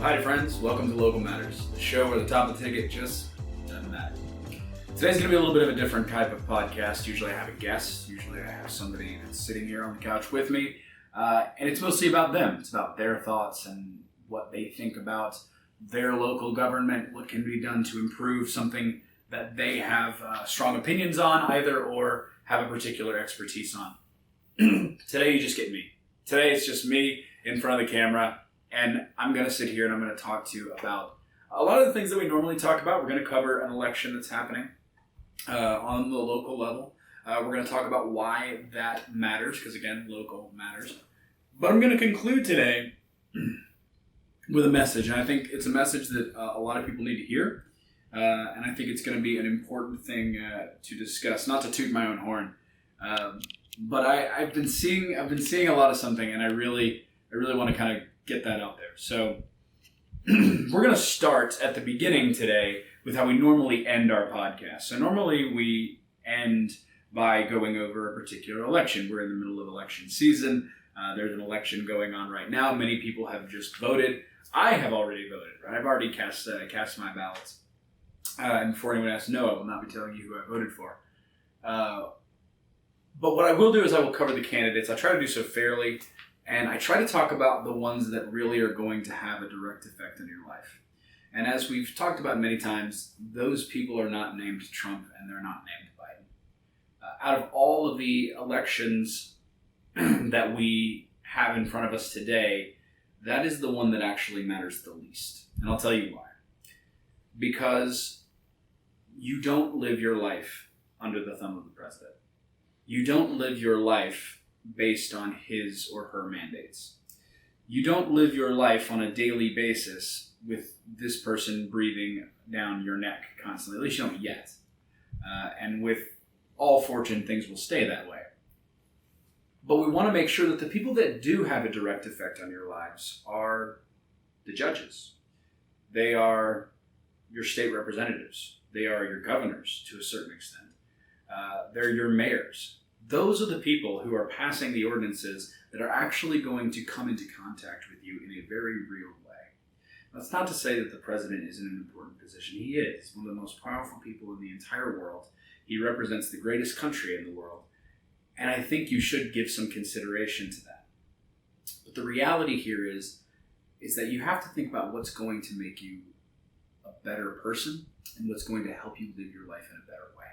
Hi friends, welcome to Local Matters, the show where the top of the ticket just doesn't matter. Today's going to be a little bit of a different type of podcast. Usually I have a guest, usually I have somebody that's sitting here on the couch with me, and it's mostly about them. It's about their thoughts and what they think about their local government, what can be done to improve something that they have strong opinions on either or have a particular expertise on. Today you just get me. Today it's just me in front of the camera, and I'm going to sit here and I'm going to talk to you about a lot of the things that we normally talk about. We're going to cover an election that's happening on the local level. We're going to talk about why that matters, because again, local matters. But I'm going to conclude today with a message, and I think it's a message that a lot of people need to hear, and I think it's going to be an important thing to discuss. Not to toot my own horn, but I've been seeing a lot of something, and I really want to kind of get that out there. So we're going to start at the beginning today with how we normally end our podcast. So normally we end by going over a particular election. We're in the middle of election season. There's an election going on right now. Many people have just voted. I have already voted. Right? I've already cast my ballots. And before anyone asks, no, I will not be telling you who I voted for. But what I will do is I will cover the candidates. I try to do so fairly, and I try to talk about the ones that really are going to have a direct effect on your life. And as we've talked about many times, those people are not named Trump and they're not named Biden. Out of all of the elections that we have in front of us today, that is the one that actually matters the least. And I'll tell you why. Because you don't live your life under the thumb of the president. You don't live your life based on his or her mandates. You don't live your life on a daily basis with this person breathing down your neck constantly. At least you don't yet. And with all fortune, things will stay that way. But we want to make sure that the people that do have a direct effect on your lives are the judges. They are your state representatives. They are your governors to a certain extent. They're your mayors. Those are the people who are passing the ordinances that are actually going to come into contact with you in a very real way. That's not to say that the president isn't an important position. He is. He's one of the most powerful people in the entire world. He represents the greatest country in the world. And I think you should give some consideration to that. But the reality here is that you have to think about what's going to make you a better person and what's going to help you live your life in a better way.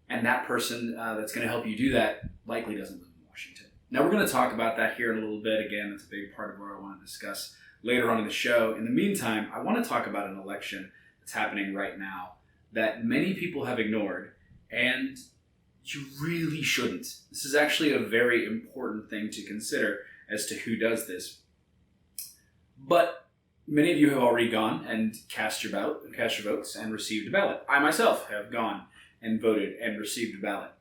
And that person that's going to help you do that likely doesn't live in Washington. Now, we're going to talk about that here in a little bit. Again, that's a big part of what I want to discuss later on in the show. In the meantime, I want to talk about an election that's happening right now that many people have ignored, and you really shouldn't. This is actually a very important thing to consider as to who does this. But many of you have already gone and cast your votes and received a ballot. I myself have gone and voted and received a ballot.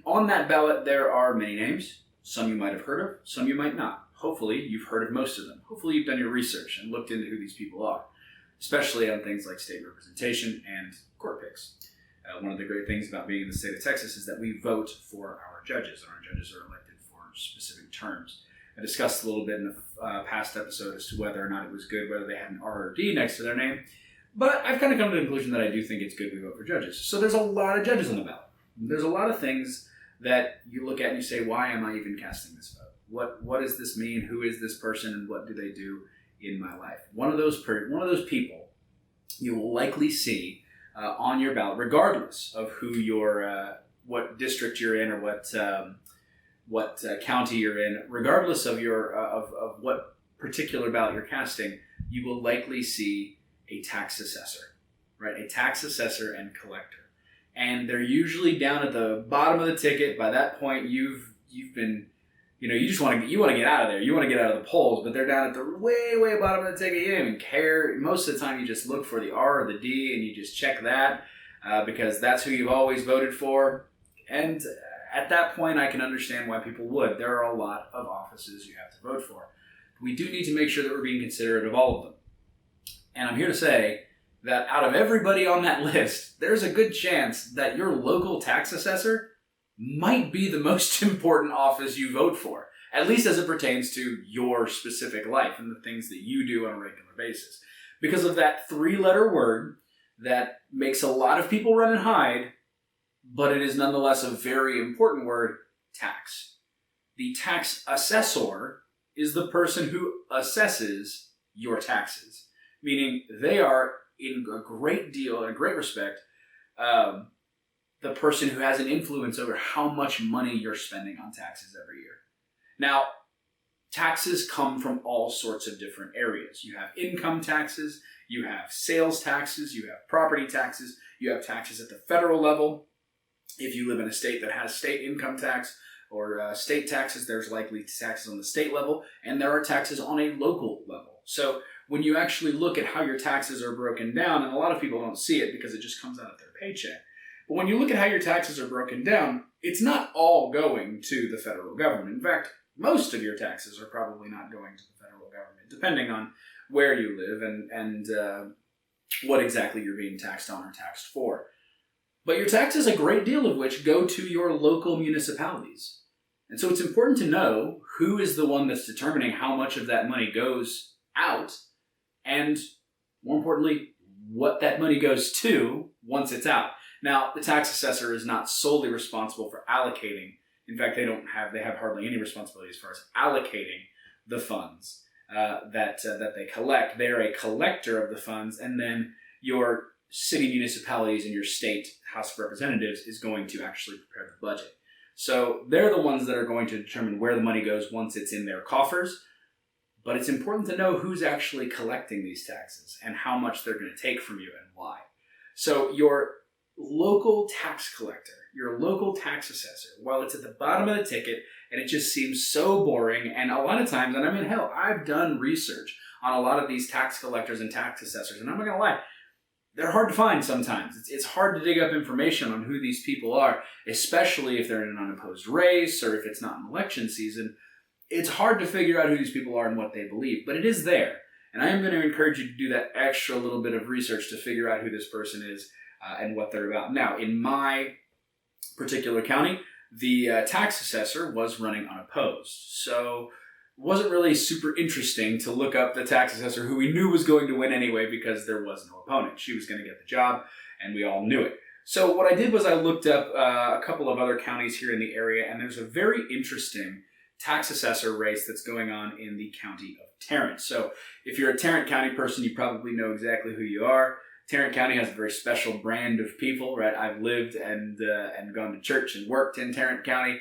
On that ballot, there are many names. Some you might have heard of, some you might not. Hopefully, you've heard of most of them. Hopefully, you've done your research and looked into who these people are, especially on things like state representation and court picks. One of the great things about being in the state of Texas is that we vote for our judges, and our judges are elected for specific terms. I discussed a little bit in a past episode as to whether or not it was good, whether they had an R or D next to their name. But I've kind of come to the conclusion that I do think it's good we vote for judges. So there's a lot of judges on the ballot. There's a lot of things that you look at and you say, why am I even casting this vote? What does this mean? Who is this person, and what do they do in my life? One of those people you will likely see on your ballot, regardless of who what district you're in or what county you're in, regardless of of what particular ballot you're casting, you will likely see a tax assessor, right? A tax assessor and collector. And they're usually down at the bottom of the ticket. By that point, you've been, you just want to get out of there. You want to get out of the polls, but they're down at the way bottom of the ticket. You don't even care. Most of the time, you just look for the R or the D and you just check that because that's who you've always voted for. And at that point, I can understand why people would. There are a lot of offices you have to vote for. We do need to make sure that we're being considerate of all of them. And I'm here to say that out of everybody on that list, there's a good chance that your local tax assessor might be the most important office you vote for. at least as it pertains to your specific life and the things that you do on a regular basis. Because of that 3-letter word that makes a lot of people run and hide, but it is nonetheless a very important word, tax. The tax assessor is the person who assesses your taxes, meaning they are in a great respect, the person who has an influence over how much money you're spending on taxes every year. Now, taxes come from all sorts of different areas. You have income taxes, you have sales taxes, you have property taxes, you have taxes at the federal level. If you live in a state that has state income tax or state taxes, there's likely taxes on the state level, and there are taxes on a local level. So when you actually look at how your taxes are broken down, and a lot of people don't see it because it just comes out of their paycheck, but when you look at how your taxes are broken down, it's not all going to the federal government. In fact, most of your taxes are probably not going to the federal government, depending on where you live and what exactly you're being taxed on or taxed for. But your taxes, a great deal of which go to your local municipalities. And so it's important to know who is the one that's determining how much of that money goes out, and more importantly, what that money goes to once it's out. Now, the tax assessor is not solely responsible for allocating. In fact, they have hardly any responsibility as far as allocating the funds that they collect. They're a collector of the funds, and then your city municipalities and your state House of Representatives is going to actually prepare the budget. So they're the ones that are going to determine where the money goes once it's in their coffers. But it's important to know who's actually collecting these taxes and how much they're going to take from you and why. So your local tax collector, your local tax assessor, while it's at the bottom of the ticket and it just seems so boring, and a lot of times, and I mean, hell, I've done research on a lot of these tax collectors and tax assessors, and I'm not going to lie, they're hard to find sometimes. It's hard to dig up information on who these people are, especially if they're in an unopposed race or if it's not an election season. It's hard to figure out who these people are and what they believe, but it is there. And I am going to encourage you to do that extra little bit of research to figure out who this person is and what they're about. Now, in my particular county, the tax assessor was running unopposed. So it wasn't really super interesting to look up the tax assessor who we knew was going to win anyway because there was no opponent. She was going to get the job, and we all knew it. So what I did was I looked up a couple of other counties here in the area, and there's a very interesting tax assessor race that's going on in the county of Tarrant. So if you're a Tarrant County person, you probably know exactly who you are. Tarrant County has a very special brand of people, right? I've lived and gone to church and worked in Tarrant County.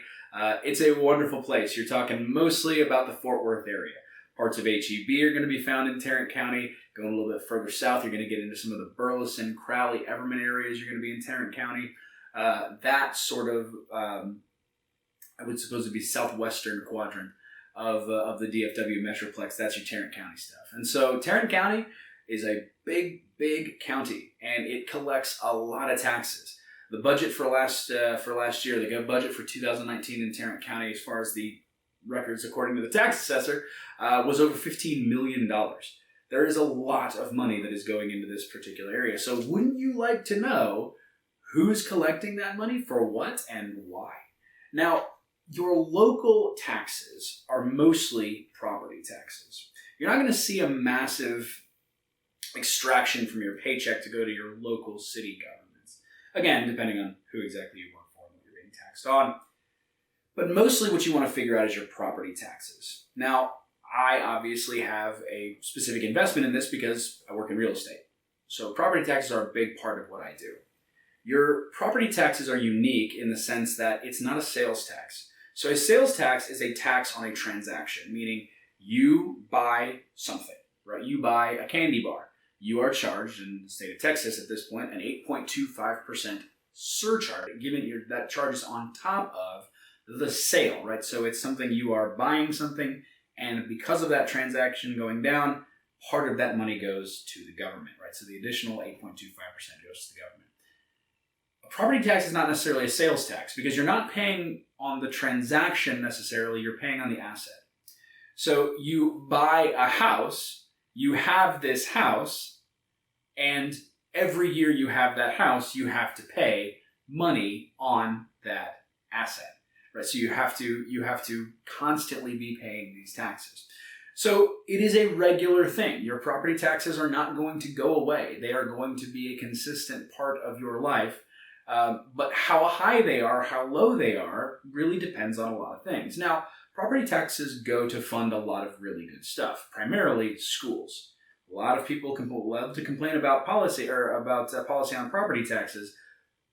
It's a wonderful place. You're talking mostly about the Fort Worth area. Parts of HEB are going to be found in Tarrant County. Going a little bit further south, you're going to get into some of the Burleson, Crowley, Everman areas. You're going to be in Tarrant County. That sort of, I would suppose to be southwestern quadrant of the DFW Metroplex. That's your Tarrant County stuff. And so Tarrant County is a big county, and it collects a lot of taxes. The budget for last year, the budget for 2019 in Tarrant County, as far as the records according to the tax assessor, was over $15 million. There is a lot of money that is going into this particular area. So wouldn't you like to know who's collecting that money, for what, and why? Now, your local taxes are mostly property taxes. You're not going to see a massive extraction from your paycheck to go to your local city governments. Again, depending on who exactly you work for and what you're being taxed on. But mostly what you want to figure out is your property taxes. Now, I obviously have a specific investment in this because I work in real estate. So property taxes are a big part of what I do. Your property taxes are unique in the sense that it's not a sales tax. So a sales tax is a tax on a transaction, meaning you buy something, right? You buy a candy bar. You are charged, in the state of Texas at this point, an 8.25% surcharge, given that charge is on top of the sale, right? So it's something you are buying something, and because of that transaction going down, part of that money goes to the government, right? So the additional 8.25% goes to the government. A property tax is not necessarily a sales tax because you're not paying on the transaction necessarily, you're paying on the asset. So you buy a house, you have this house, and every year you have that house, you have to pay money on that asset. right? So you have to constantly be paying these taxes. So it is a regular thing. Your property taxes are not going to go away. They are going to be a consistent part of your life. But how high they are, how low they are, really depends on a lot of things. Now, property taxes go to fund a lot of really good stuff, primarily schools. A lot of people love to complain about policy policy on property taxes,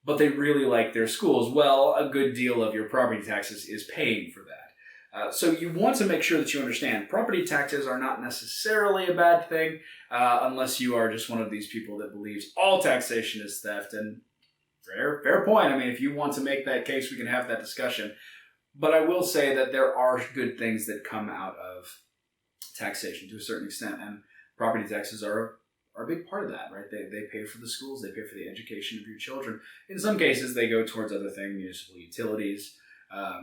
but they really like their schools. Well, a good deal of your property taxes is paying for that. So you want to make sure that you understand property taxes are not necessarily a bad thing, unless you are just one of these people that believes all taxation is theft. And fair point. I mean, if you want to make that case, we can have that discussion. But I will say that there are good things that come out of taxation to a certain extent, and property taxes are a big part of that, right? They pay for the schools, they pay for the education of your children. In some cases, they go towards other things, municipal utilities,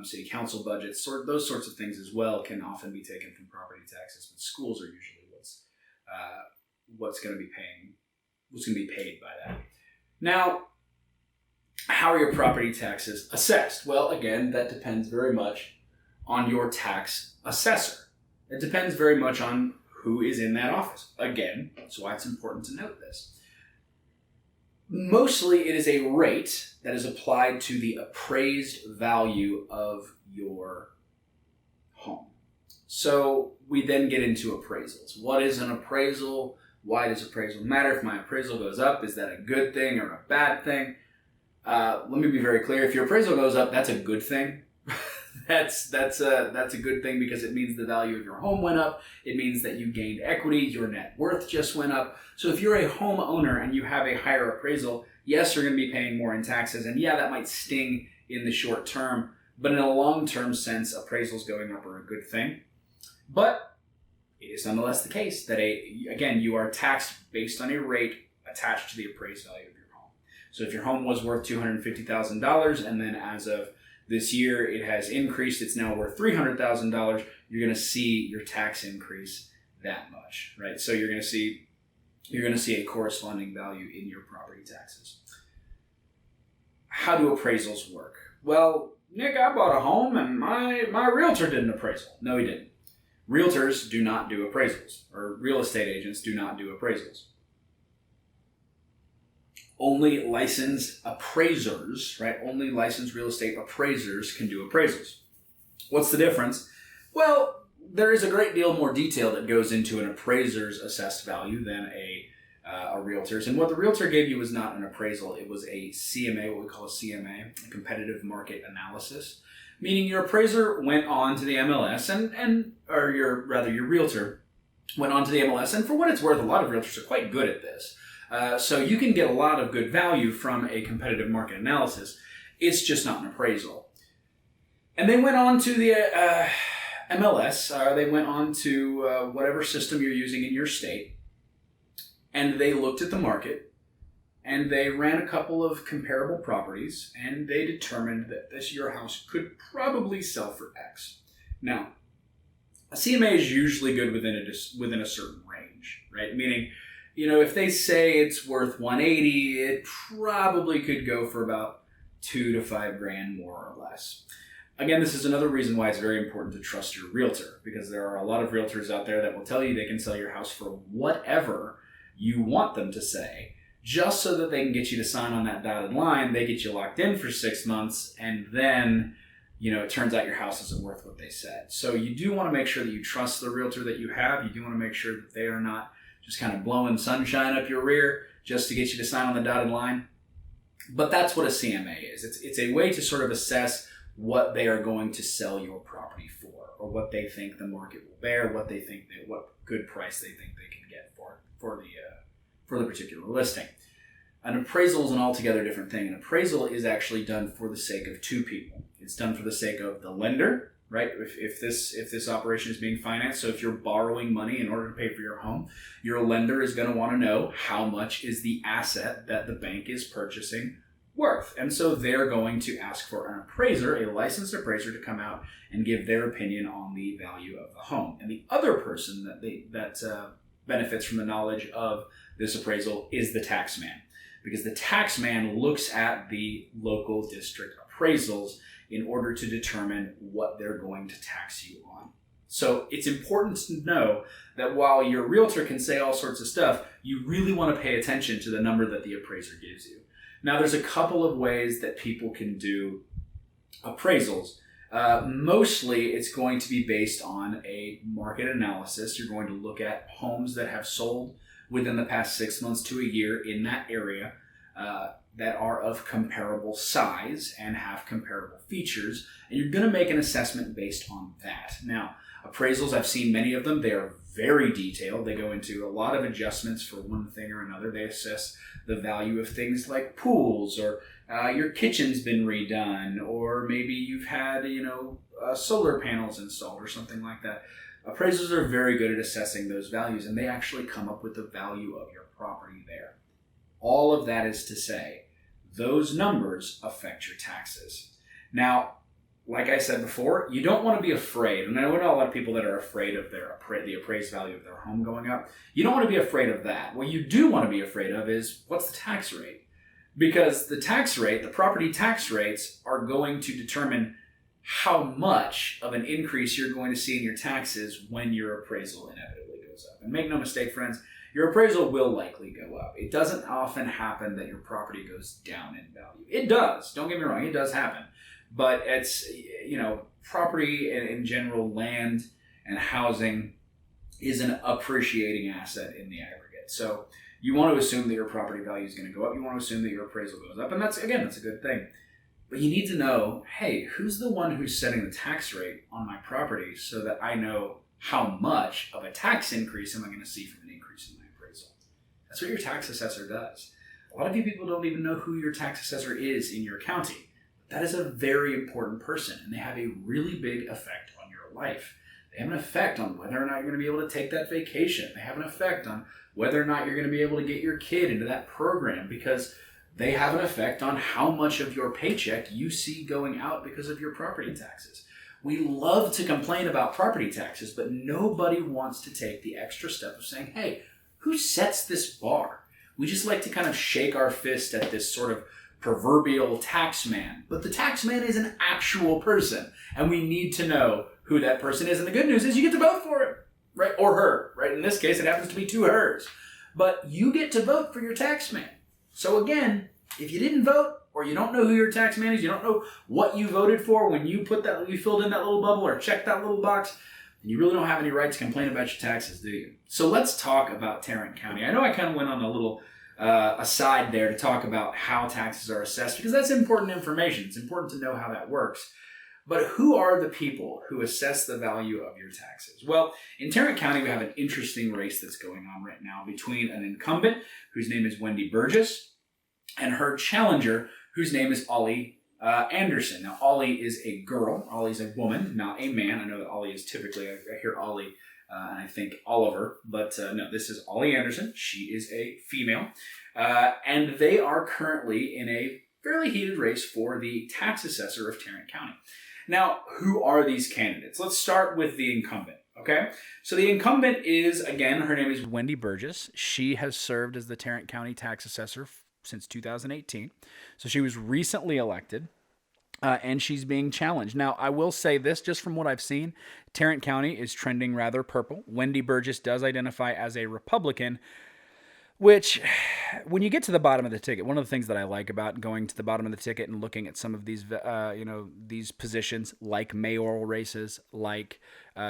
city council budgets, those sorts of things as well can often be taken from property taxes. But schools are usually what's going to be paid by that. Now, how are your property taxes assessed? Well, again, that depends very much on your tax assessor. It depends very much on who is in that office. Again, that's why it's important to note this. Mostly it is a rate that is applied to the appraised value of your home. So we then get into appraisals. What is an appraisal? Why does appraisal matter? If my appraisal goes up, is that a good thing or a bad thing? Let me be very clear. If your appraisal goes up, that's a good thing. That's a good thing because it means the value of your home went up. It means that you gained equity. Your net worth just went up. So if you're a homeowner and you have a higher appraisal, yes, you're going to be paying more in taxes. And yeah, that might sting in the short term. But in a long-term sense, appraisals going up are a good thing. But it is nonetheless the case that, again, you are taxed based on a rate attached to the appraised value of your home. So if your home was worth $250,000 and then as of this year it has increased, it's now worth $300,000, you're going to see your tax increase that much, right? So you're going to see a corresponding value in your property taxes. How do appraisals work? Well, Nick, I bought a home and my realtor did an appraisal. No, he didn't. Realtors do not do appraisals, or real estate agents do not do appraisals. Only licensed appraisers, right? Only licensed real estate appraisers can do appraisals. What's the difference? Well, there is a great deal more detail that goes into an appraiser's assessed value than a realtor's. And what the realtor gave you was not an appraisal. It was a CMA, what we call a CMA, a competitive market analysis. Meaning your appraiser went on to the MLS or your realtor went on to the MLS. And for what it's worth, a lot of realtors are quite good at this. So you can get a lot of good value from a competitive market analysis. It's just not an appraisal. And they went on to the MLS. They went on to whatever system you're using in your state. And they looked at the market. And they ran a couple of comparable properties. And they determined that your house could probably sell for X. Now, a CMA is usually good within a certain range, right? Meaning, if they say it's worth $180, it probably could go for about $2,000 to $5,000 more or less. Again, this is another reason why it's very important to trust your realtor, because there are a lot of realtors out there that will tell you they can sell your house for whatever you want them to say, just so that they can get you to sign on that dotted line. They get you locked in for 6 months, and then it turns out your house isn't worth what they said. So you do want to make sure that you trust the realtor that you have. You do want to make sure that they are not just kind of blowing sunshine up your rear just to get you to sign on the dotted line. But that's what a CMA is. It's a way to sort of assess what they are going to sell your property for, or what they think the market will bear, what good price they think they can get for the particular listing. An appraisal is an altogether different thing. An appraisal is actually done for the sake of two people. It's done for the sake of the lender, right? If this operation is being financed, so if you're borrowing money in order to pay for your home, your lender is going to want to know how much is the asset that the bank is purchasing worth. And so they're going to ask for an appraiser, a licensed appraiser, to come out and give their opinion on the value of the home. And the other person that benefits from the knowledge of this appraisal is the tax man, because the tax man looks at the local district appraisals in order to determine what they're going to tax you on. So it's important to know that while your realtor can say all sorts of stuff, you really want to pay attention to the number that the appraiser gives you. Now, there's a couple of ways that people can do appraisals. Mostly, it's going to be based on a market analysis. You're going to look at homes that have sold within the past 6 months to a year in that area that are of comparable size and have comparable features, and you're going to make an assessment based on that. Now, appraisals, I've seen many of them. They are very detailed. They go into a lot of adjustments for one thing or another. They assess the value of things like pools, or your kitchen's been redone, or maybe you've had, solar panels installed or something like that. Appraisals are very good at assessing those values, and they actually come up with the value of your property there. All of that is to say, those numbers affect your taxes. Now, like I said before, you don't want to be afraid, and I know a lot of people that are afraid of the appraised value of their home going up. You don't want to be afraid of that. What you do want to be afraid of is, what's the tax rate? Because the tax rate, the property tax rates, are going to determine how much of an increase you're going to see in your taxes when your appraisal inevitably goes up. And make no mistake, friends, your appraisal will likely go up. It doesn't often happen that your property goes down in value. It does. Don't get me wrong. It does happen. But it's, property in general, land and housing is an appreciating asset in the aggregate. So you want to assume that your property value is going to go up. You want to assume that your appraisal goes up. And that's a good thing. But you need to know, hey, who's the one who's setting the tax rate on my property so that I know how much of a tax increase am I going to see from an increase in my appraisal? That's what your tax assessor does. A lot of you people don't even know who your tax assessor is in your county. That is a very important person, and they have a really big effect on your life. They have an effect on whether or not you're going to be able to take that vacation. They have an effect on whether or not you're going to be able to get your kid into that program, because they have an effect on how much of your paycheck you see going out because of your property taxes. We love to complain about property taxes, but nobody wants to take the extra step of saying, hey, who sets this bar? We just like to kind of shake our fist at this sort of proverbial tax man. But the tax man is an actual person, and we need to know who that person is. And the good news is you get to vote for him, right? Or her, right? In this case, it happens to be two hers. But you get to vote for your tax man. So again, if you didn't vote, or you don't know who your tax man is, you don't know what you voted for when you filled in that little bubble or checked that little box, then you really don't have any right to complain about your taxes, do you? So let's talk about Tarrant County. I know I kind of went on a little aside there to talk about how taxes are assessed, because that's important information. It's important to know how that works. But who are the people who assess the value of your taxes? Well, in Tarrant County, we have an interesting race that's going on right now between an incumbent, whose name is Wendy Burgess, and her challenger, whose name is Ollie Anderson. Now, Ollie is a girl. Ollie's a woman, not a man. I know that Ollie is typically, I hear Ollie and I think Oliver, but no, this is Ollie Anderson. She is a female. And they are currently in a fairly heated race for the tax assessor of Tarrant County. Now, who are these candidates? Let's start with the incumbent, okay? So the incumbent is, again, her name is Wendy Burgess. She has served as the Tarrant County tax assessor since 2018. So she was recently elected, and she's being challenged. Now, I will say this, just from what I've seen, Tarrant County is trending rather purple. Wendy Burgess does identify as a Republican, which, when you get to the bottom of the ticket, one of the things that I like about going to the bottom of the ticket and looking at some of these, these positions, like mayoral races, like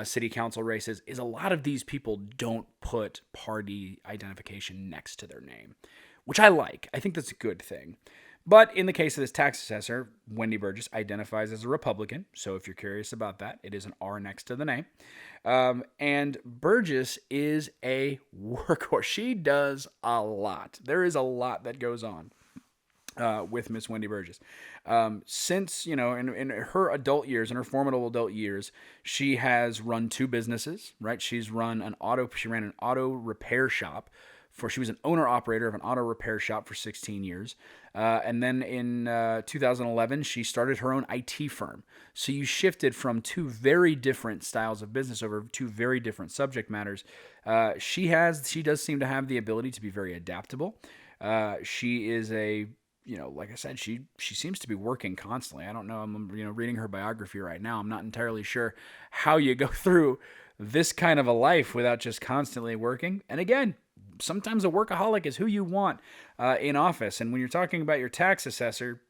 city council races, is a lot of these people don't put party identification next to their name, which I like. I think that's a good thing. But in the case of this tax assessor, Wendy Burgess identifies as a Republican. So if you're curious about that, it is an R next to the name. And Burgess is a workhorse. She does a lot. There is a lot that goes on with Miss Wendy Burgess. Since, in her adult years, in her formidable adult years, she has run two businesses, right? She ran an auto repair shop. She was an owner-operator of an auto repair shop for 16 years. And then in 2011, she started her own IT firm. So you shifted from two very different styles of business over two very different subject matters. She does seem to have the ability to be very adaptable. She is a like I said, she seems to be working constantly. I don't know. I'm reading her biography right now. I'm not entirely sure how you go through this kind of a life without just constantly working. And again, sometimes a workaholic is who you want in office. And when you're talking about your tax assessor,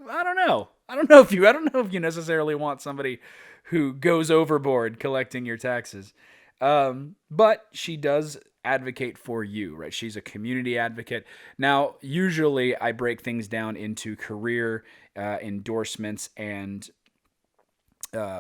I don't know. I don't know if you necessarily want somebody who goes overboard collecting your taxes. But she does advocate for you, right? She's a community advocate. Now, usually I break things down into career endorsements and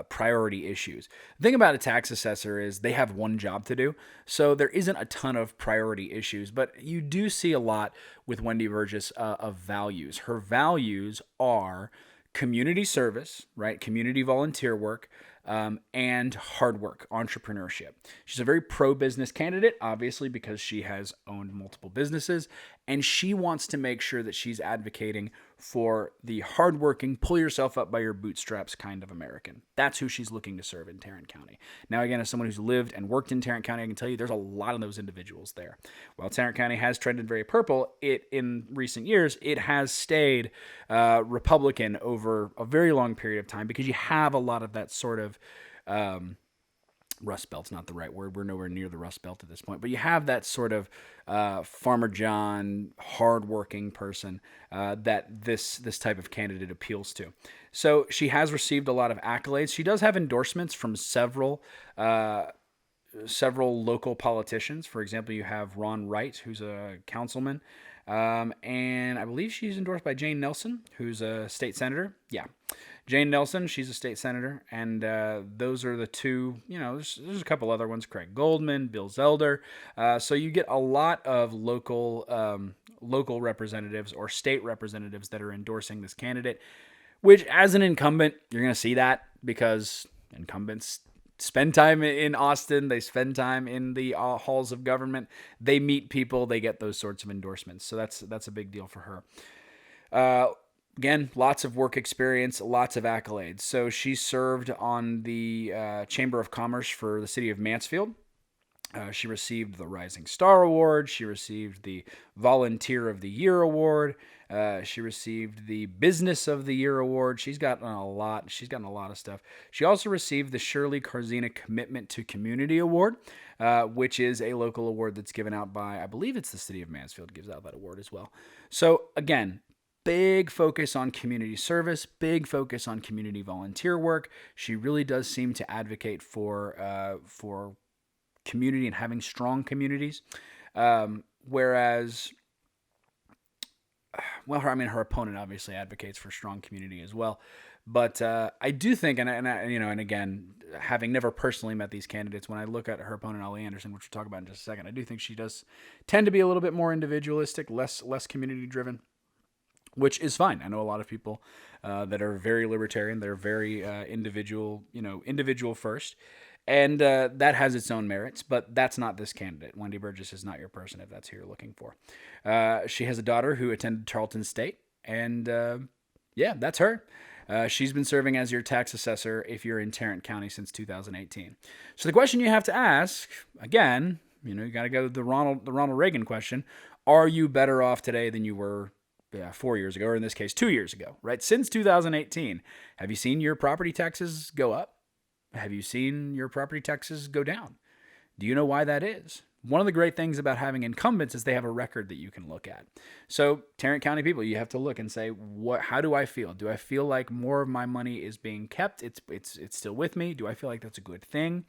priority issues. The thing about a tax assessor is they have one job to do, so there isn't a ton of priority issues, but you do see a lot with Wendy Burgess of values. Her values are community service, right? Community volunteer work, and hard work, entrepreneurship. She's a very pro-business candidate, obviously, because she has owned multiple businesses, and she wants to make sure that she's advocating for the hardworking, pull yourself up by your bootstraps kind of American. That's who she's looking to serve in Tarrant County. Now, again, as someone who's lived and worked in Tarrant County, I can tell you there's a lot of those individuals there. While Tarrant County has trended very purple, in recent years, it has stayed Republican over a very long period of time because you have a lot of that sort of Rust Belt's not the right word. We're nowhere near the Rust Belt at this point. But you have that sort of Farmer John, hardworking person that this type of candidate appeals to. So she has received a lot of accolades. She does have endorsements from several local politicians. For example, you have Ron Wright, who's a councilman. And I believe she's endorsed by Jane Nelson, who's a state senator. Yeah. Jane Nelson, she's a state senator, and those are the two, there's a couple other ones, Craig Goldman, Bill Zelder. So you get a lot of local representatives or state representatives that are endorsing this candidate, which as an incumbent, you're going to see that because incumbents spend time in Austin. They spend time in the halls of government. They meet people. They get those sorts of endorsements. So that's a big deal for her. Again, lots of work experience, lots of accolades. So she served on the Chamber of Commerce for the city of Mansfield. She received the Rising Star Award. She received the Volunteer of the Year Award. She received the Business of the Year Award. She's gotten a lot of stuff. She also received the Shirley Karzina Commitment to Community Award, which is a local award that's given out by, I believe it's the city of Mansfield gives out that award as well. So again, big focus on community service, big focus on community volunteer work. She really does seem to advocate for community and having strong communities. Whereas, her opponent obviously advocates for strong community as well. But I do think, and again, having never personally met these candidates, when I look at her opponent, Ollie Anderson, which we'll talk about in just a second, I do think she does tend to be a little bit more individualistic, less community driven, which is fine. I know a lot of people that are very libertarian. They're very individual first. And that has its own merits, but that's not this candidate. Wendy Burgess is not your person if that's who you're looking for. She has a daughter who attended Tarleton State, and that's her. She's been serving as your tax assessor if you're in Tarrant County since 2018. So the question you have to ask, again, you got to go to the Ronald Reagan question. Are you better off today than you were 4 years ago, or in this case, 2 years ago, right? Since 2018, have you seen your property taxes go up? Have you seen your property taxes go down? Do you know why that is? One of the great things about having incumbents is they have a record that you can look at. So Tarrant County people, you have to look and say, how do I feel? Do I feel like more of my money is being kept? It's still with me. Do I feel like that's a good thing?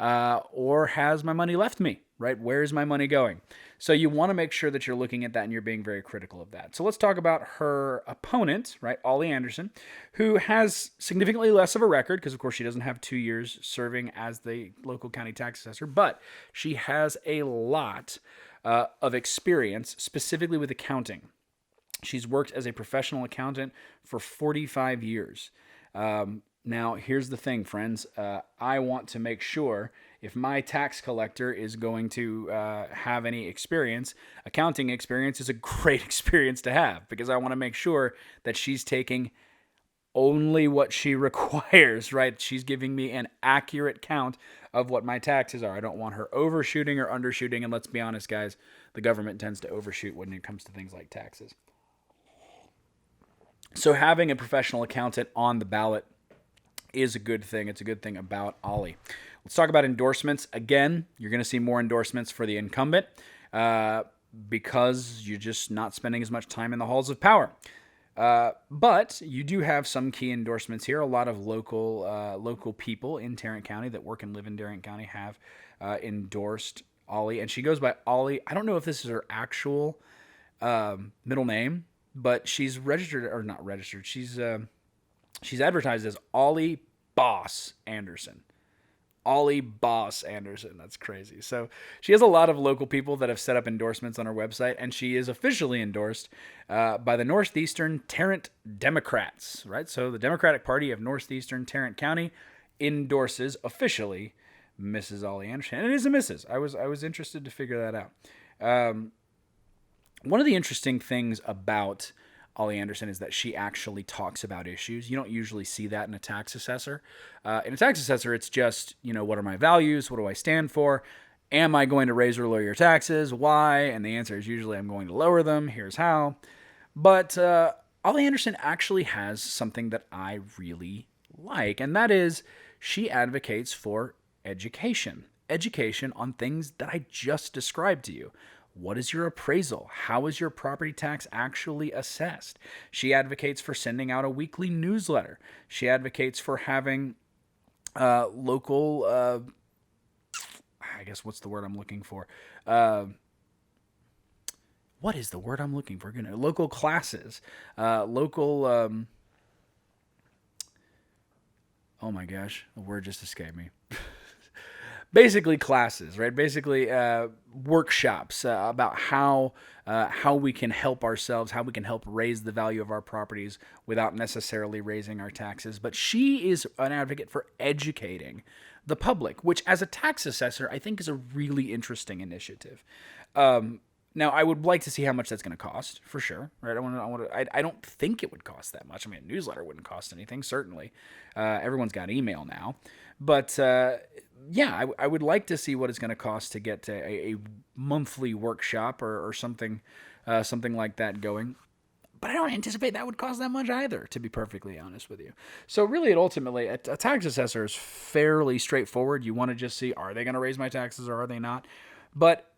Or has my money left me, right? Where is my money going? So you want to make sure that you're looking at that and you're being very critical of that. So let's talk about her opponent, right? Ollie Anderson, who has significantly less of a record because, of course, she doesn't have 2 years serving as the local county tax assessor, but she has a lot of experience specifically with accounting. She's worked as a professional accountant for 45 years. Now, here's the thing, friends. I want to make sure if my tax collector is going to have any experience, accounting experience is a great experience to have because I want to make sure that she's taking only what she requires, right? She's giving me an accurate count of what my taxes are. I don't want her overshooting or undershooting. And let's be honest, guys, the government tends to overshoot when it comes to things like taxes. So having a professional accountant on the ballot is a good thing. It's a good thing about Ollie. Let's talk about endorsements. Again, you're going to see more endorsements for the incumbent because you're just not spending as much time in the halls of power. But you do have some key endorsements here. A lot of local people in Tarrant County that work and live in Tarrant County have endorsed Ollie, and she goes by Ollie. I don't know if this is her actual middle name, but she's registered or not registered. She's advertised as Ollie Boss Anderson. Ollie Boss Anderson. That's crazy. So she has a lot of local people that have set up endorsements on her website, and she is officially endorsed by the Northeastern Tarrant Democrats, right? So the Democratic Party of Northeastern Tarrant County endorses officially Mrs. Ollie Anderson. And it is a Mrs. I was interested to figure that out. One of the interesting things about Ollie Anderson is that she actually talks about issues. You don't usually see that in a tax assessor. In a tax assessor, it's just, what are my values? What do I stand for? Am I going to raise or lower your taxes? Why? And the answer is usually I'm going to lower them. Here's how. But Ollie Anderson actually has something that I really like, and that is she advocates for education. Education on things that I just described to you. What is your appraisal? How is your property tax actually assessed? She advocates for sending out a weekly newsletter. She advocates for having local, I guess what's the word I'm looking for? What is the word I'm looking for? Local classes, local, oh my gosh, the word just escaped me. Basically classes, right? Basically workshops about how we can help ourselves, how we can help raise the value of our properties without necessarily raising our taxes. But she is an advocate for educating the public, which as a tax assessor, I think is a really interesting initiative. Now, I would like to see how much that's going to cost, for sure. Right? I don't think it would cost that much. I mean, a newsletter wouldn't cost anything, certainly. Everyone's got email now. But yeah, I would like to see what it's going to cost to get a monthly workshop or something like that going. But I don't anticipate that would cost that much either, to be perfectly honest with you. So really, ultimately, a tax assessor is fairly straightforward. You want to just see, are they going to raise my taxes or are they not? But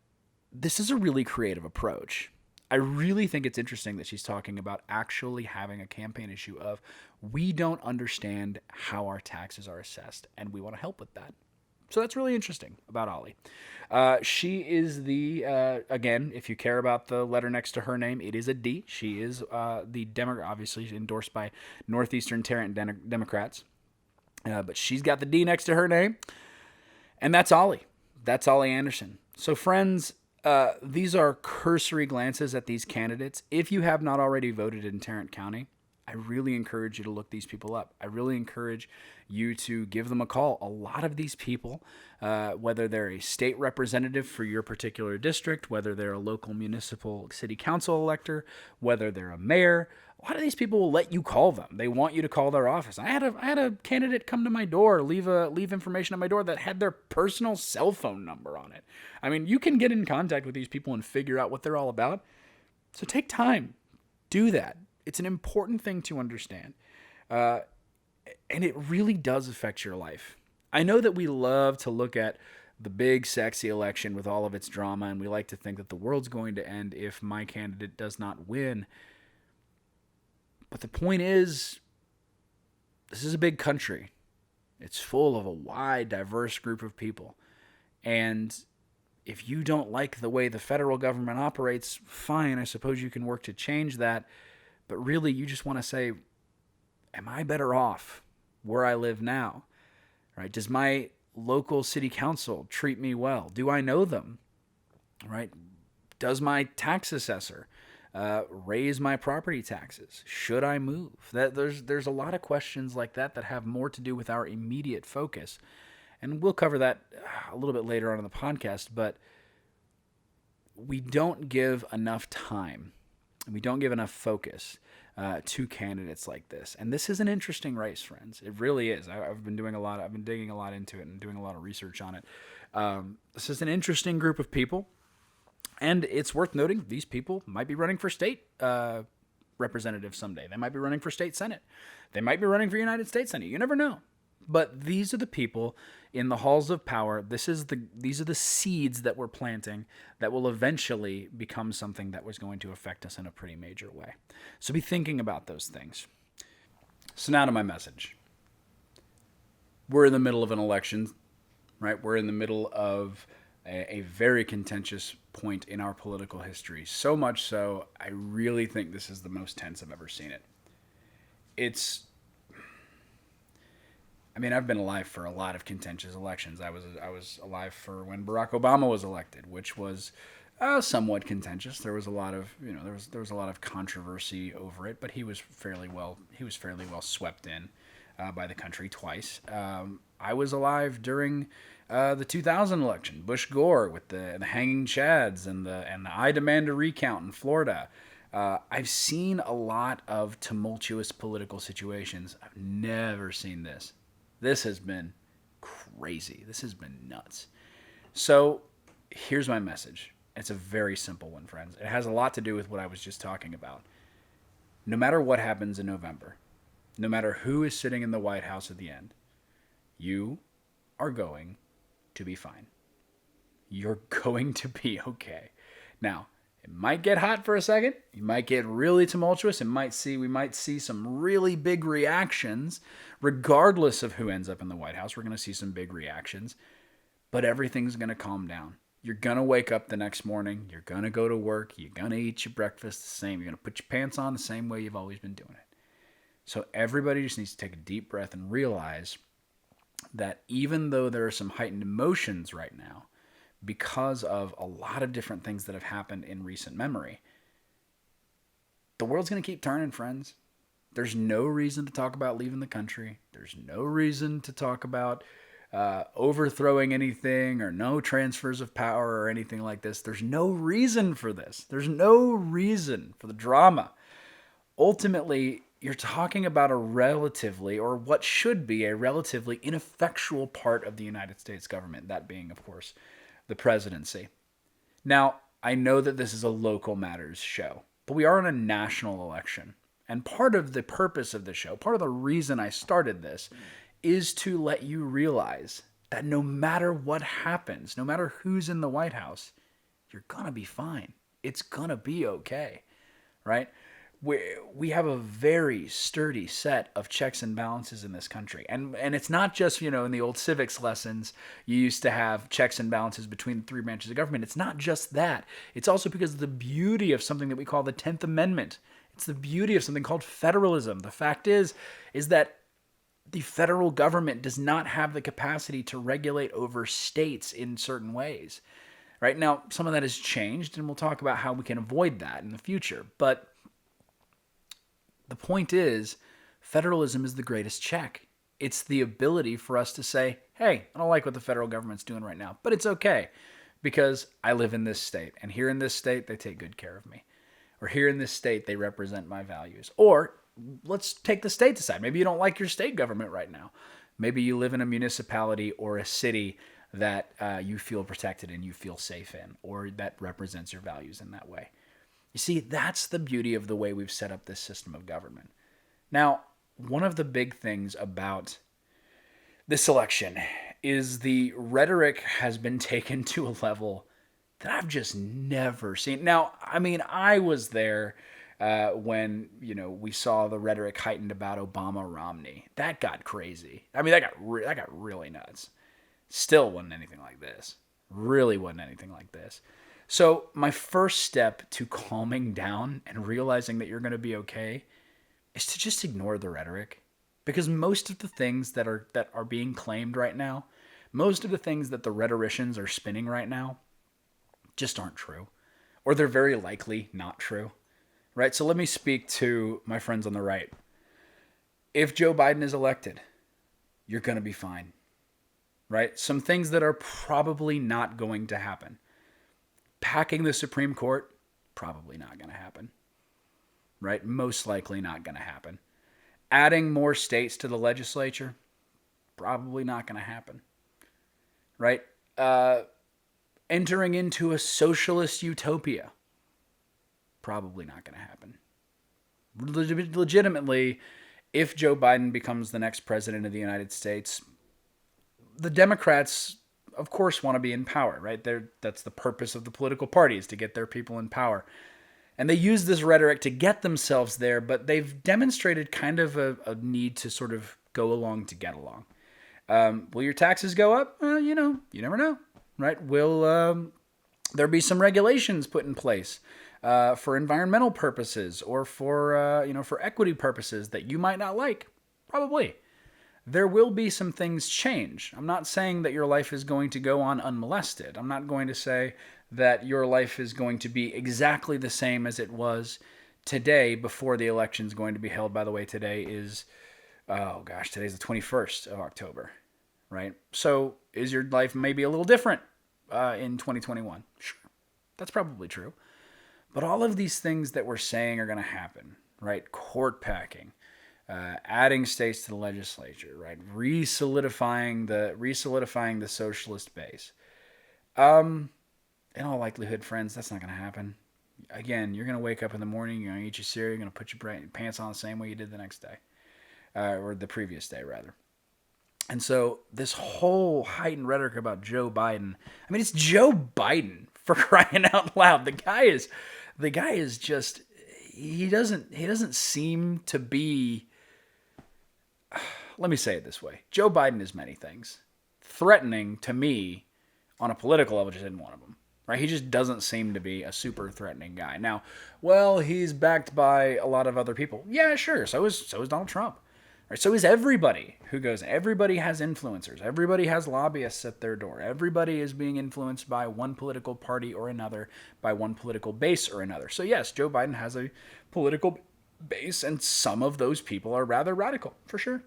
this is a really creative approach. I really think it's interesting that she's talking about actually having a campaign issue of we don't understand how our taxes are assessed, and we want to help with that. So that's really interesting about Ollie. She is the, again, if you care about the letter next to her name, it is a D. She is the Democrat, obviously endorsed by Northeastern Tarrant Democrats. But she's got the D next to her name, and that's Ollie. That's Ollie Anderson. So friends, these are cursory glances at these candidates. If you have not already voted in Tarrant County, I really encourage you to look these people up. I really encourage you to give them a call. A lot of these people, whether they're a state representative for your particular district, whether they're a local municipal city council elector, whether they're a mayor, a lot of these people will let you call them. They want you to call their office. I had a candidate come to my door, leave information at my door that had their personal cell phone number on it. I mean, you can get in contact with these people and figure out what they're all about. So take time. Do that. It's an important thing to understand. And it really does affect your life. I know that we love to look at the big, sexy election with all of its drama, and we like to think that the world's going to end if my candidate does not win. But the point is, this is a big country. It's full of a wide, diverse group of people. And if you don't like the way the federal government operates, fine, I suppose you can work to change that. But really, you just want to say, am I better off where I live now? Right? Does my local city council treat me well? Do I know them? Right? Does my tax assessor raise my property taxes? Should I move? There's a lot of questions like that that have more to do with our immediate focus. And we'll cover that a little bit later on in the podcast, but we don't give enough time and we don't give enough focus to candidates like this. And this is an interesting race, friends. It really is. I've been digging a lot into it and doing a lot of research on it. This is an interesting group of people. And it's worth noting these people might be running for state representative someday. They might be running for state senate. They might be running for United States Senate. You never know. But these are the people in the halls of power. These are the seeds that we're planting that will eventually become something that was going to affect us in a pretty major way. So be thinking about those things. So now to my message. We're in the middle of an election, right? We're in the middle of a very contentious point in our political history. So much so, I really think this is the most tense I've ever seen it. I've been alive for a lot of contentious elections. I was alive for when Barack Obama was elected, which was somewhat contentious. There was a lot of there was a lot of controversy over it, but he was fairly well swept in by the country twice. I was alive during the 2000 election, Bush Gore with the hanging chads and the I demand a recount in Florida. I've seen a lot of tumultuous political situations. I've never seen this. This has been crazy. This has been nuts. So here's my message. It's a very simple one, friends. It has a lot to do with what I was just talking about. No matter what happens in November, no matter who is sitting in the White House at the end, you are going to be fine. You're going to be okay. Now, it might get hot for a second. You might get really tumultuous. We might see some really big reactions, regardless of who ends up in the White House. We're going to see some big reactions, but everything's going to calm down. You're going to wake up the next morning. You're going to go to work. You're going to eat your breakfast the same. You're going to put your pants on the same way you've always been doing it. So everybody just needs to take a deep breath and realize that even though there are some heightened emotions right now, because of a lot of different things that have happened in recent memory, the world's going to keep turning, friends. There's no reason to talk about leaving the country. There's no reason to talk about overthrowing anything or no transfers of power or anything like this. There's no reason for this. There's no reason for the drama. Ultimately, you're talking about a relatively, or what should be a relatively ineffectual part of the United States government, that being, of course, the presidency. Now, I know that this is a local matters show, but we are in a national election. And part of the purpose of the show, part of the reason I started this, is to let you realize that no matter what happens, no matter who's in the White House, you're going to be fine. It's going to be okay, right? We have a very sturdy set of checks and balances in this country. And it's not just, in the old civics lessons, you used to have checks and balances between the three branches of government. It's not just that. It's also because of the beauty of something that we call the 10th Amendment. It's the beauty of something called federalism. The fact is that the federal government does not have the capacity to regulate over states in certain ways. Right now, some of that has changed, and we'll talk about how we can avoid that in the future. But the point is, federalism is the greatest check. It's the ability for us to say, hey, I don't like what the federal government's doing right now, but it's okay because I live in this state, and here in this state, they take good care of me. Or here in this state, they represent my values. Or let's take the state aside. Maybe you don't like your state government right now. Maybe you live in a municipality or a city that you feel protected and you feel safe in, or that represents your values in that way. You see, that's the beauty of the way we've set up this system of government. Now, one of the big things about this election is the rhetoric has been taken to a level that I've just never seen. Now, I was there when, we saw the rhetoric heightened about Obama-Romney. That got crazy. That got really nuts. Still wasn't anything like this. Really wasn't anything like this. So my first step to calming down and realizing that you're going to be okay is to just ignore the rhetoric. Because most of the things that are being claimed right now, most of the things that the rhetoricians are spinning right now just aren't true. Or they're very likely not true. Right? So let me speak to my friends on the right. If Joe Biden is elected, you're going to be fine. Right? Some things that are probably not going to happen. Packing the Supreme Court, probably not going to happen. Right? Most likely not going to happen. Adding more states to the legislature, probably not going to happen. Right? Entering into a socialist utopia, probably not going to happen. legitimately, if Joe Biden becomes the next president of the United States, the Democrats, of course, want to be in power, right? That's the purpose of the political party, is to get their people in power. And they use this rhetoric to get themselves there, but they've demonstrated kind of a need to sort of go along to get along. Will your taxes go up? You never know, right? Will there be some regulations put in place for environmental purposes or for equity purposes that you might not like? Probably. There will be some things change. I'm not saying that your life is going to go on unmolested. I'm not going to say that your life is going to be exactly the same as it was today before the election is going to be held. By the way, today is, today's the 21st of October, right? So is your life maybe a little different in 2021? Sure, that's probably true. But all of these things that we're saying are going to happen, right? Court packing, adding states to the legislature, right? Resolidifying the socialist base. In all likelihood, friends, that's not going to happen. Again, you're going to wake up in the morning, you're going to eat your cereal, you're going to put your pants on the same way you did the next day, or the previous day, rather. And so this whole heightened rhetoric about Joe Biden, I mean, it's Joe Biden, for crying out loud. The guy is just, he doesn't seem to be, let me say it this way. Joe Biden is many things. Threatening to me on a political level just isn't one of them. Right? He just doesn't seem to be a super threatening guy. Now, well, he's backed by a lot of other people. Yeah, sure. So is Donald Trump. Right? So is everybody who goes. Everybody has influencers. Everybody has lobbyists at their door. Everybody is being influenced by one political party or another, by one political base or another. So yes, Joe Biden has a political base, and some of those people are rather radical, for sure.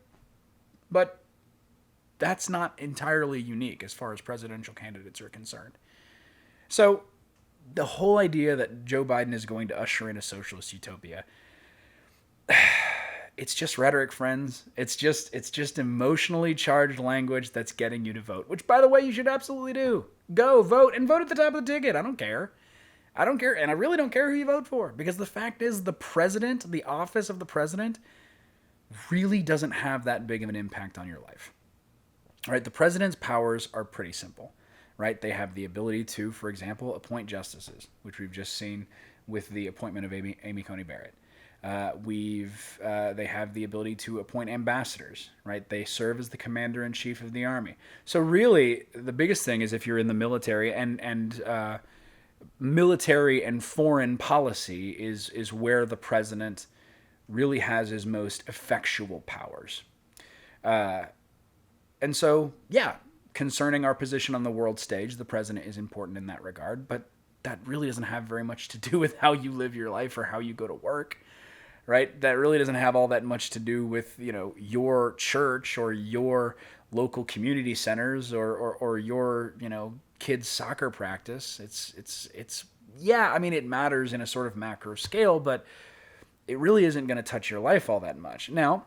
But that's not entirely unique as far as presidential candidates are concerned. So the whole idea that Joe Biden is going to usher in a socialist utopia, it's just rhetoric, friends. It's just emotionally charged language that's getting you to vote, which, by the way, you should absolutely do. Go vote, and vote at the top of the ticket. I don't care. And I really don't care who you vote for, because the fact is the president, the office of the president, really doesn't have that big of an impact on your life. All right, the president's powers are pretty simple. Right? They have the ability to, for example, appoint justices, which we've just seen with the appointment of Amy Coney Barrett. They have the ability to appoint ambassadors, right? They serve as the commander-in-chief of the army. So really, the biggest thing is if you're in the military, and military and foreign policy is where the president really has his most effectual powers. And so, yeah, concerning our position on the world stage, the president is important in that regard, but that really doesn't have very much to do with how you live your life or how you go to work, right? That really doesn't have all that much to do with, your church or your local community centers or your, kids' soccer practice. It matters in a sort of macro scale, but it really isn't going to touch your life all that much. Now,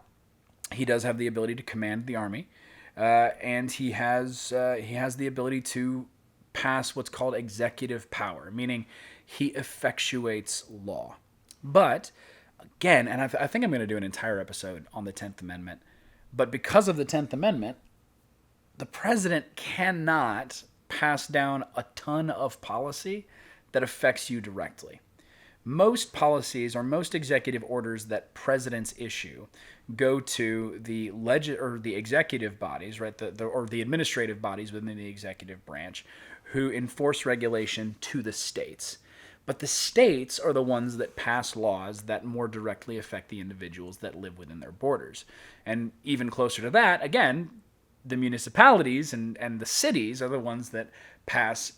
he does have the ability to command the army. And he has the ability to pass what's called executive power, meaning he effectuates law. But again, and I think I'm going to do an entire episode on the 10th Amendment, but because of the 10th Amendment, the president cannot pass down a ton of policy that affects you directly. Most policies or most executive orders that presidents issue go to the the executive bodies, right? The administrative bodies within the executive branch, who enforce regulation to the states. But the states are the ones that pass laws that more directly affect the individuals that live within their borders. And even closer to that, again, the municipalities and the cities are the ones that pass,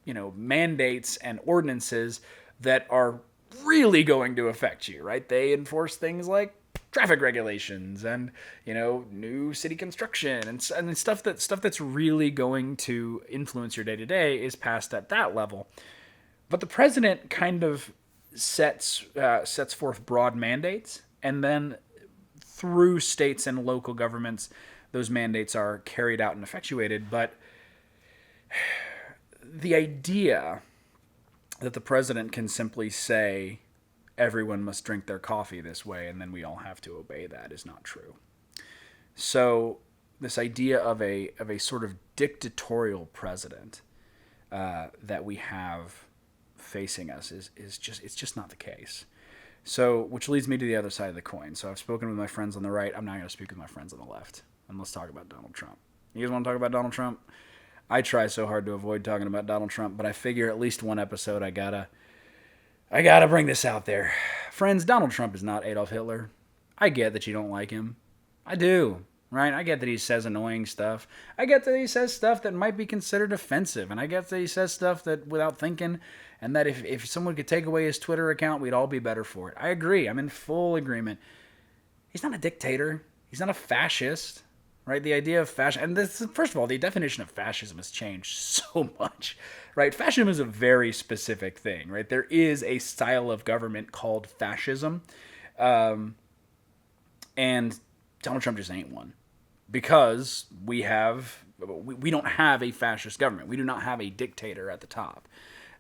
mandates and ordinances that are really going to affect you, right? They enforce things like traffic regulations and, new city construction and stuff that's really going to influence your day-to-day is passed at that level. But the president kind of sets forth broad mandates, and then through states and local governments, those mandates are carried out and effectuated. But the idea that the president can simply say everyone must drink their coffee this way and then we all have to obey that is not true. So this idea of a sort of dictatorial president that we have facing us is just not the case. So, which leads me to the other side of the coin. So I've spoken with my friends on the right. I'm not going to speak with my friends on the left. And let's talk about Donald Trump. You guys want to talk about Donald Trump? I try so hard to avoid talking about Donald Trump, but I figure at least one episode I gotta bring this out there. Friends, Donald Trump is not Adolf Hitler. I get that you don't like him. I do. Right? I get that he says annoying stuff. I get that he says stuff that might be considered offensive. And I get that he says stuff that without thinking, and that if someone could take away his Twitter account, we'd all be better for it. I agree. I'm in full agreement. He's not a dictator. He's not a fascist. Right? The idea of fascism, and this, first of all, the definition of fascism has changed so much. Right? Fascism is a very specific thing. Right? There is a style of government called fascism. And Donald Trump just ain't one. Because we don't have a fascist government. We do not have a dictator at the top.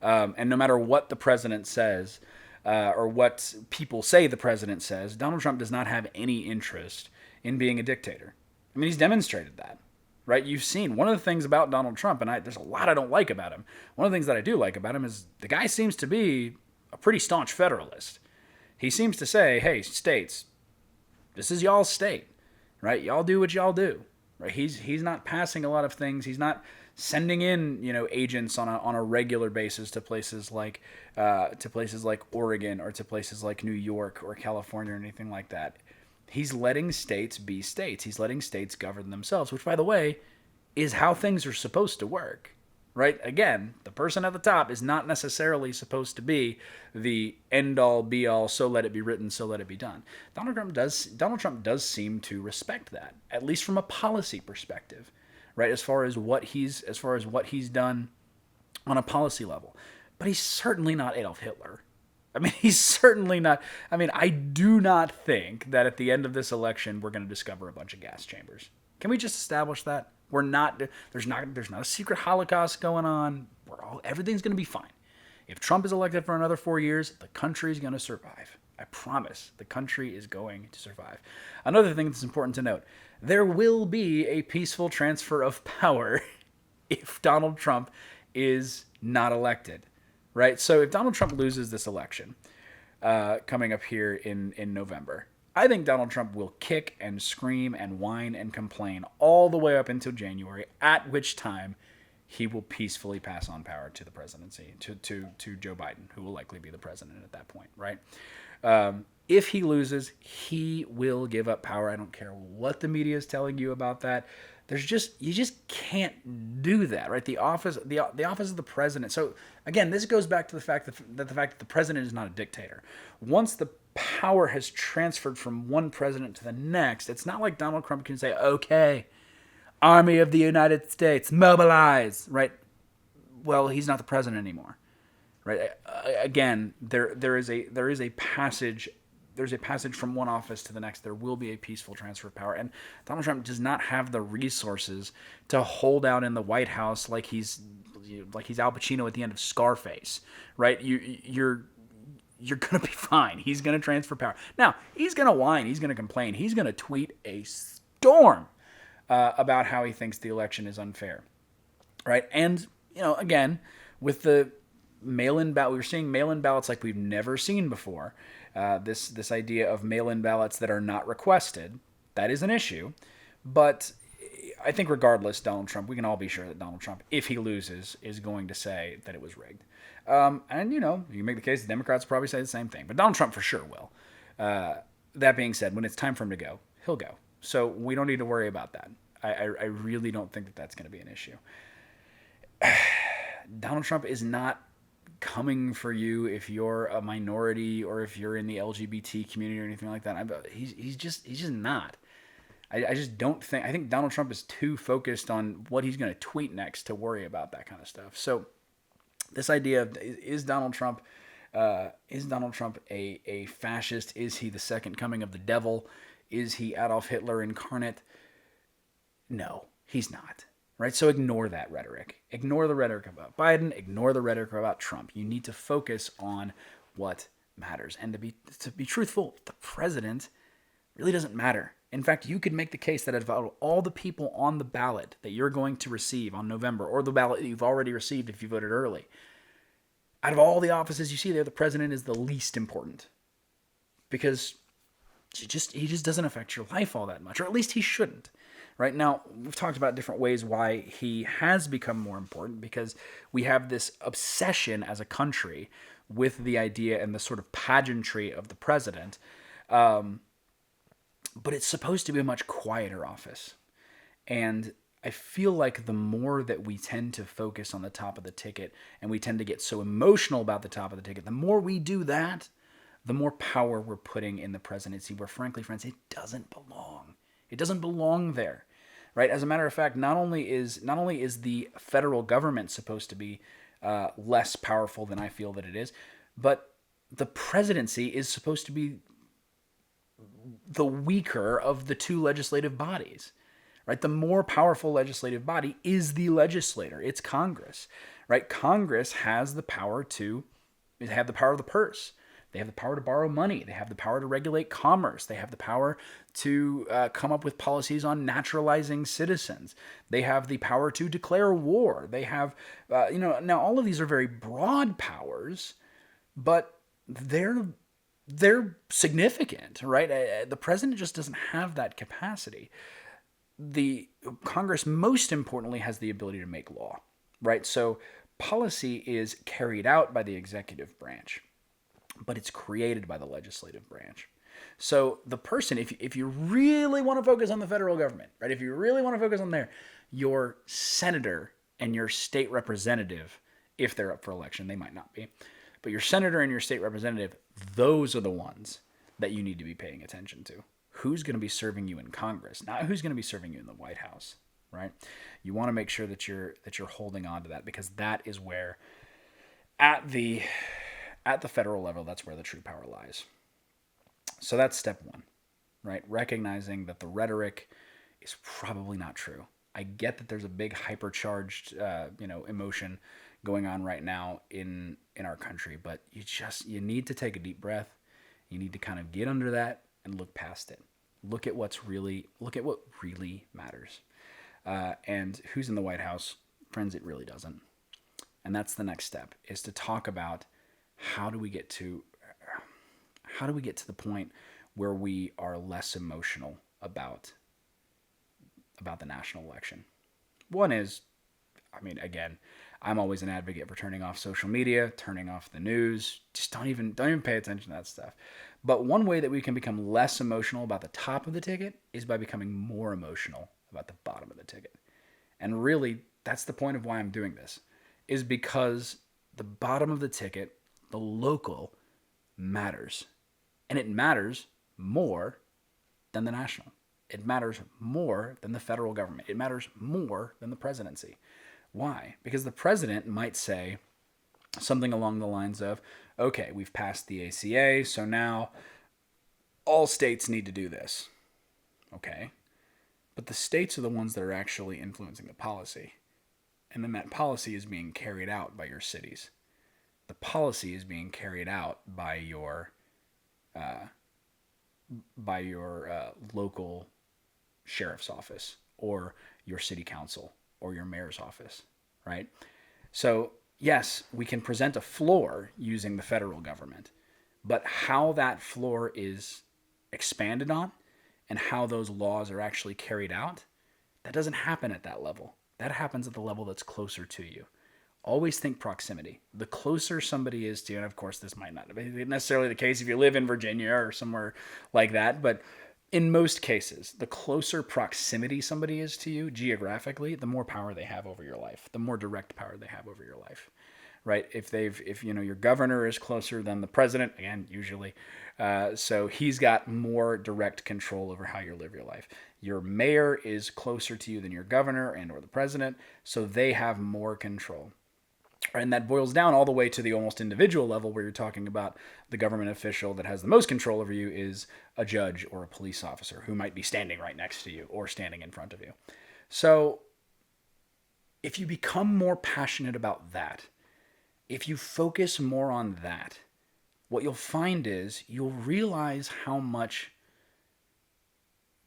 And no matter what the president says, or what people say the president says, Donald Trump does not have any interest in being a dictator. I mean, he's demonstrated that, right? You've seen one of the things about Donald Trump, and there's a lot I don't like about him. One of the things that I do like about him is the guy seems to be a pretty staunch federalist. He seems to say, hey, states, this is y'all's state. Right, y'all do what y'all do. Right, he's not passing a lot of things. He's not sending in agents on a regular basis to places like Oregon or to places like New York or California or anything like that. He's letting states be states. He's letting states govern themselves, which, by the way, is how things are supposed to work. Right? Again, the person at the top is not necessarily supposed to be the end-all, be-all, so let it be written, so let it be done. Donald Trump does seem to respect that, at least from a policy perspective, right? As far as what he's done on a policy level. But he's certainly not Adolf Hitler. I mean, he's certainly not. I mean, I do not think that at the end of this election we're going to discover a bunch of gas chambers. Can we just establish that? We're not. There's not a secret Holocaust going on. Everything's going to be fine. If Trump is elected for another 4 years, the country's going to survive. I promise. The country is going to survive. Another thing that's important to note: there will be a peaceful transfer of power if Donald Trump is not elected. Right. So if Donald Trump loses this election coming up here in November, I think Donald Trump will kick and scream and whine and complain all the way up until January, at which time he will peacefully pass on power to the presidency, to Joe Biden, who will likely be the president at that point, right? If he loses, he will give up power. I don't care what the media is telling you about that. You just can't do that, right? The office of the president. So again, this goes back to the fact that the president is not a dictator. Once the power has transferred from one president to the next, it's not like Donald Trump can say, "Okay, Army of the United States, mobilize!" Right? Well, he's not the president anymore, right? Again, there is a passage. There's a passage from one office to the next. There will be a peaceful transfer of power. And Donald Trump does not have the resources to hold out in the White House like he's Al Pacino at the end of Scarface, right? You're going to be fine. He's going to transfer power. Now, he's going to whine. He's going to complain. He's going to tweet a storm about how he thinks the election is unfair, right? And, again, with the mail-in ballot, we're seeing mail-in ballots like we've never seen before. This idea of mail-in ballots that are not requested, that is an issue. But I think regardless, Donald Trump, we can all be sure that Donald Trump, if he loses, is going to say that it was rigged. And, you make the case the Democrats will probably say the same thing. But Donald Trump for sure will. That being said, when it's time for him to go, he'll go. So we don't need to worry about that. I really don't think that that's going to be an issue. Donald Trump is not coming for you if you're a minority or if you're in the LGBT community or anything like that. He's just not. I just don't think. I think Donald Trump is too focused on what he's going to tweet next to worry about that kind of stuff. So this idea of is Donald Trump a fascist? Is he the second coming of the devil? Is he Adolf Hitler incarnate? No, he's not. Right? So ignore that rhetoric. Ignore the rhetoric about Biden. Ignore the rhetoric about Trump. You need to focus on what matters. And to be truthful, the president really doesn't matter. In fact, you could make the case that out of all the people on the ballot that you're going to receive on November, or the ballot that you've already received if you voted early, out of all the offices you see there, the president is the least important. Because he just doesn't affect your life all that much, or at least he shouldn't. Right now, we've talked about different ways why he has become more important, because we have this obsession as a country with the idea and the sort of pageantry of the president. But it's supposed to be a much quieter office. And I feel like the more that we tend to focus on the top of the ticket, and we tend to get so emotional about the top of the ticket, the more we do that, the more power we're putting in the presidency, where frankly, friends, it doesn't belong. It doesn't belong there, right? As a matter of fact, not only is the federal government supposed to be less powerful than I feel that it is, but the presidency is supposed to be the weaker of the two legislative bodies, right? The more powerful legislative body is the legislator. It's Congress, right? Congress has the power to have the power of the purse. They have the power to borrow money. They have the power to regulate commerce. They have the power to come up with policies on naturalizing citizens. They have the power to declare war. They have, now all of these are very broad powers, but they're significant, right? The president just doesn't have that capacity. The Congress, most importantly, has the ability to make law, right? So policy is carried out by the executive branch, but it's created by the legislative branch. So the person, if you really want to focus on the federal government, right? If you really want to focus on there, your senator and your state representative, if they're up for election, they might not be, but your senator and your state representative, those are the ones that you need to be paying attention to. Who's going to be serving you in Congress, not who's going to be serving you in the White House, right? You want to make sure that you're holding on to that, because that is where, at the federal level, that's where the true power lies. So that's step one, right? Recognizing that the rhetoric is probably not true. I get that there's a big hypercharged, emotion going on right now in our country, but you need to take a deep breath. You need to kind of get under that and look past it. Look at what really matters. And who's in the White House? Friends, it really doesn't. And that's the next step, is to talk about how do we get to the point where we are less emotional about the national election. One is, again, I'm always an advocate for turning off social media, turning off the news. Just don't even pay attention to that stuff. But one way that we can become less emotional about the top of the ticket is by becoming more emotional about the bottom of the ticket. And really, that's the point of why I'm doing this, is because the bottom of the ticket, the local, matters. And it matters more than the national. It matters more than the federal government. It matters more than the presidency. Why? Because the president might say something along the lines of, okay, we've passed the ACA, so now all states need to do this. Okay. But the states are the ones that are actually influencing the policy. And then that policy is being carried out by your cities. The policy is being carried out by your local sheriff's office, or your city council, or your mayor's office, right? So yes, we can present a floor using the federal government, but how that floor is expanded on and how those laws are actually carried out, that doesn't happen at that level. That happens at the level that's closer to you. Always think proximity. The closer somebody is to you, and of course this might not be necessarily the case if you live in Virginia or somewhere like that, but in most cases, the closer proximity somebody is to you geographically, the more power they have over your life, the more direct power they have over your life, right? If your governor is closer than the president, again, usually, so he's got more direct control over how you live your life. Your mayor is closer to you than your governor and or the president, so they have more control. And that boils down all the way to the almost individual level, where you're talking about the government official that has the most control over you is a judge or a police officer who might be standing right next to you or standing in front of you. So if you become more passionate about that, if you focus more on that, what you'll find is you'll realize how much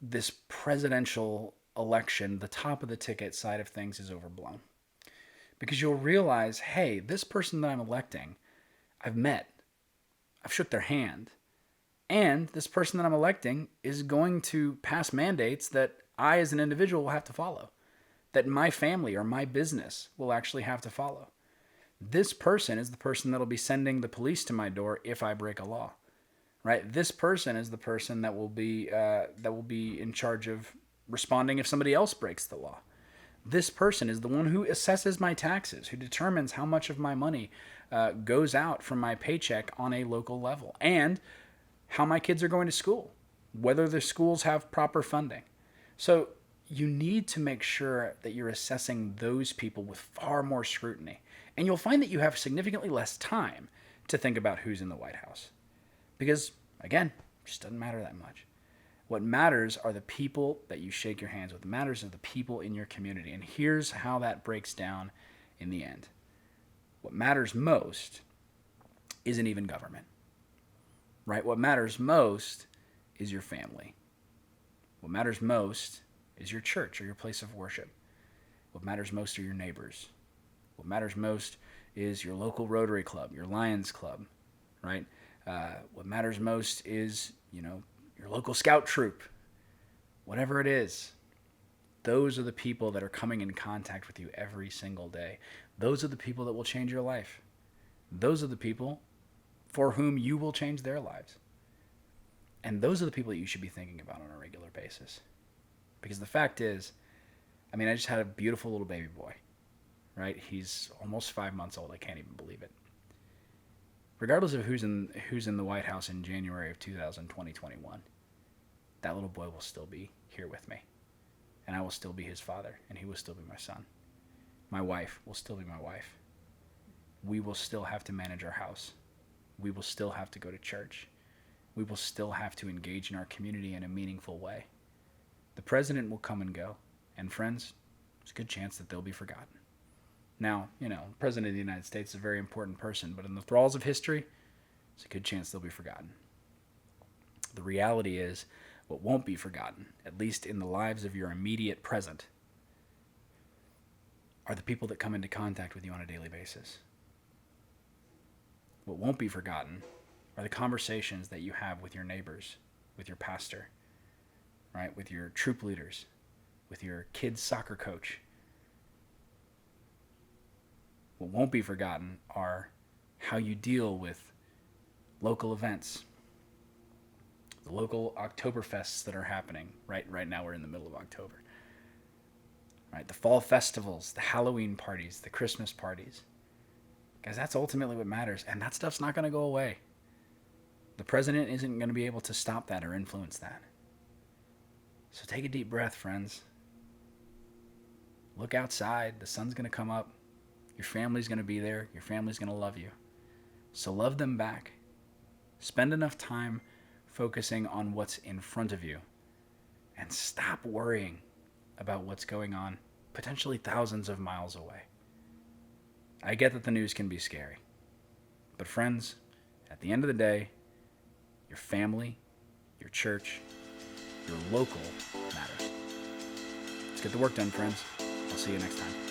this presidential election, the top of the ticket side of things, is overblown. Because you'll realize, hey, this person that I'm electing, I've met, I've shook their hand, and this person that I'm electing is going to pass mandates that I as an individual will have to follow, that my family or my business will actually have to follow. This person is the person that'll be sending the police to my door if I break a law, right? This person is the person that will be in charge of responding if somebody else breaks the law. This person is the one who assesses my taxes, who determines how much of my money goes out from my paycheck on a local level, and how my kids are going to school, whether the schools have proper funding. So you need to make sure that you're assessing those people with far more scrutiny. And you'll find that you have significantly less time to think about who's in the White House. Because, again, it just doesn't matter that much. What matters are the people that you shake your hands with. What matters are the people in your community. And here's how that breaks down in the end. What matters most isn't even government, right? What matters most is your family. What matters most is your church or your place of worship. What matters most are your neighbors. What matters most is your local Rotary Club, your Lions Club, right? What matters most is, your local scout troop. Whatever it is, those are the people that are coming in contact with you every single day. Those are the people that will change your life. Those are the people for whom you will change their lives. And those are the people that you should be thinking about on a regular basis. Because the fact is, I just had a beautiful little baby boy, right? He's almost 5 months old. I can't even believe it. Regardless of who's in the White House in January of 2021, that little boy will still be here with me. And I will still be his father, and he will still be my son. My wife will still be my wife. We will still have to manage our house. We will still have to go to church. We will still have to engage in our community in a meaningful way. The president will come and go, and friends, there's a good chance that they'll be forgotten. Now, the President of the United States is a very important person, but in the thralls of history, there's a good chance they'll be forgotten. The reality is, what won't be forgotten, at least in the lives of your immediate present, are the people that come into contact with you on a daily basis. What won't be forgotten are the conversations that you have with your neighbors, with your pastor, right, with your troop leaders, with your kid's soccer coach. What won't be forgotten are how you deal with local events, the local Oktoberfests that are happening. Right now we're in the middle of October. Right, the fall festivals, the Halloween parties, the Christmas parties. Guys, that's ultimately what matters, and that stuff's not going to go away. The president isn't going to be able to stop that or influence that. So take a deep breath, friends. Look outside. The sun's going to come up. Your family's going to be there. Your family's going to love you. So love them back. Spend enough time focusing on what's in front of you. And stop worrying about what's going on potentially thousands of miles away. I get that the news can be scary. But friends, at the end of the day, your family, your church, your local matters. Let's get the work done, friends. I'll see you next time.